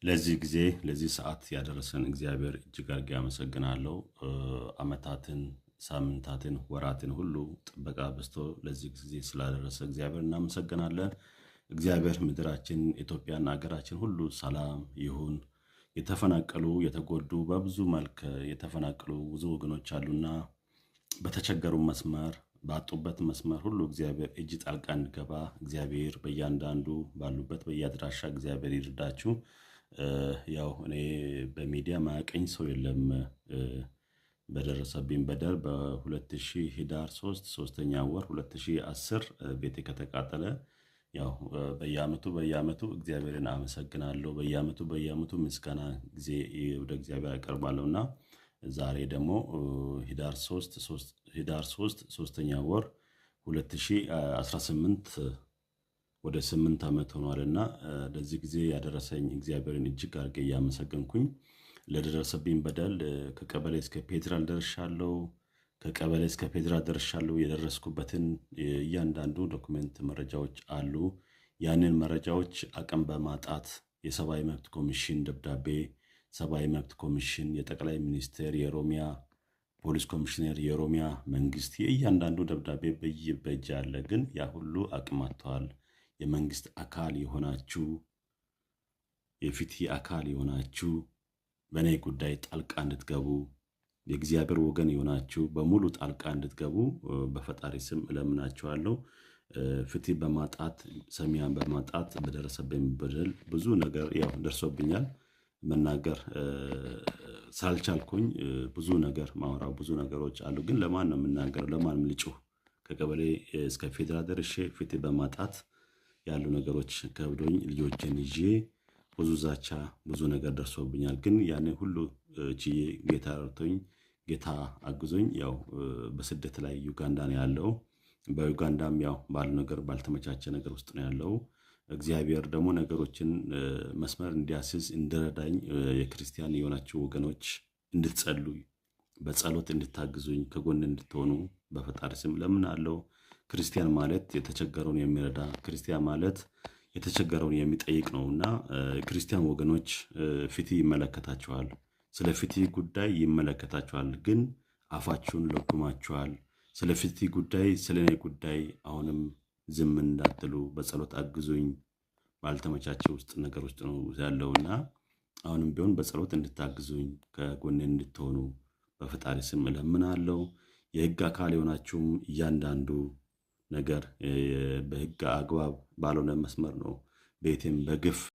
ለዚህ ጊዜ ለዚህ ሰዓት ያደረሰን እግዚአብሔር እጅግ አድርጌ አመሰግናለሁ። ዓመታትን፣ ሳምንታትን፣ ወራትን ሁሉ ጥበቃ በዝቶ ለዚህ ጊዜ ስላደረሰ እግዚአብሔር እናመሰግናለን። እግዚአብሔር ምድራችን ኢትዮጵያና ሀገራችን ሁሉ ሰላም ይሁን። የተፈናቀሉ የተጎዱ በብዙ መልክ የተፈናቀሉ ብዙ ወገኖች አሉና በተቸገሩ መስመር ባጡበት መስመር ሁሉ እግዚአብሔር እጅ ጣልቃ እንዲገባ እግዚአብሔር በእያንዳንዱ ባሉበት በየአድራሻ እግዚአብሔር ይርዳችሁ። ያው እኔ በሚዲያ ማያቀኝ ሰው የለም። በደረሰብኝ በደል በ2000 ህዳር 3 ሶስተኛ ወር 2010 ቤቴ ከተቃጠለ ያው በየአመቱ እግዚአብሔርን አመሰግናለሁ። በየአመቱ ምስጋና ጊዜ ወደ እግዚአብሔር አቀርባለሁና ዛሬ ደግሞ ህዳር 3 ሶስተኛ ወር 2018 ወደ 8 ዓመት ሆኗልና ለዚህ ጊዜ ያደረሰኝ እግዚአብሔርን እጅግ አድርጌ እያመሰገንኩኝ ለደረሰብኝ በደል ከቀበሌ እስከ ፌደራል ደርሻለሁ። ከቀበሌ እስከ ፌደራል ደርሻለሁ። የደረስኩበትን እያንዳንዱ ዶክመንት መረጃዎች አሉ። ያንን መረጃዎች አቅም በማጣት የሰብአዊ መብት ኮሚሽን ደብዳቤ፣ ሰብአዊ መብት ኮሚሽን፣ የጠቅላይ ሚኒስቴር፣ የኦሮሚያ ፖሊስ ኮሚሽነር፣ የኦሮሚያ መንግስት የእያንዳንዱ ደብዳቤ በእጅ አለ። ግን ያ ሁሉ አቅም አጥተዋል። የመንግስት አካል የሆናችሁ የፍትህ አካል የሆናችሁ በእኔ ጉዳይ ጣልቃ እንድትገቡ የእግዚአብሔር ወገን የሆናችሁ በሙሉ ጣልቃ እንድትገቡ በፈጣሪ ስም እለምናችኋለሁ። ፍትህ በማጣት ሰሚያን በማጣት በደረሰብኝ በደል ብዙ ነገር ያው ደርሶብኛል። መናገር ሳልቻልኩኝ ብዙ ነገር ማውራው ብዙ ነገሮች አሉ። ግን ለማን ነው የምናገረው? ለማን ልጩህ? ከቀበሌ እስከ ፌደራል ደርሼ ፍትህ በማጣት ያሉ ነገሮች ከብዶኝ ልጆችን ይዤ ብዙ ዛቻ ብዙ ነገር ደርሶብኛል። ግን ያኔ ሁሉ ችዬ ጌታ ረድቶኝ ጌታ አግዞኝ ያው በስደት ላይ ዩጋንዳ ነው ያለው። በዩጋንዳም ያው ባል ነገር ባልተመቻቸ ነገር ውስጥ ነው ያለው። እግዚአብሔር ደግሞ ነገሮችን መስመር እንዲያስዝ እንድረዳኝ የክርስቲያን የሆናችሁ ወገኖች እንድትጸልዩ በጸሎት እንድታግዙኝ ከጎን እንድትሆኑ በፈጣሪ ስም ለምናለሁ። ክርስቲያን ማለት የተቸገረውን የሚረዳ ክርስቲያን ማለት የተቸገረውን የሚጠይቅ ነውና ክርስቲያን ወገኖች ፍትህ ይመለከታችኋል። ስለ ፍትህ ጉዳይ ይመለከታችኋል። ግን አፋችሁን ለጉማችኋል። ስለ ፍትህ ጉዳይ ስለ እኔ ጉዳይ አሁንም ዝም እንዳትሉ በጸሎት አግዙኝ። ባልተመቻቸ ውስጥ ነገር ውስጥ ነው ያለውና አሁንም ቢሆን በጸሎት እንድታግዙኝ ከጎኔ እንድትሆኑ በፈጣሪ ስም እለምናለሁ። የህግ አካል የሆናችሁም እያንዳንዱ ነገር በህግ አግባብ ባልሆነ መስመር ነው ቤቴም በግፍ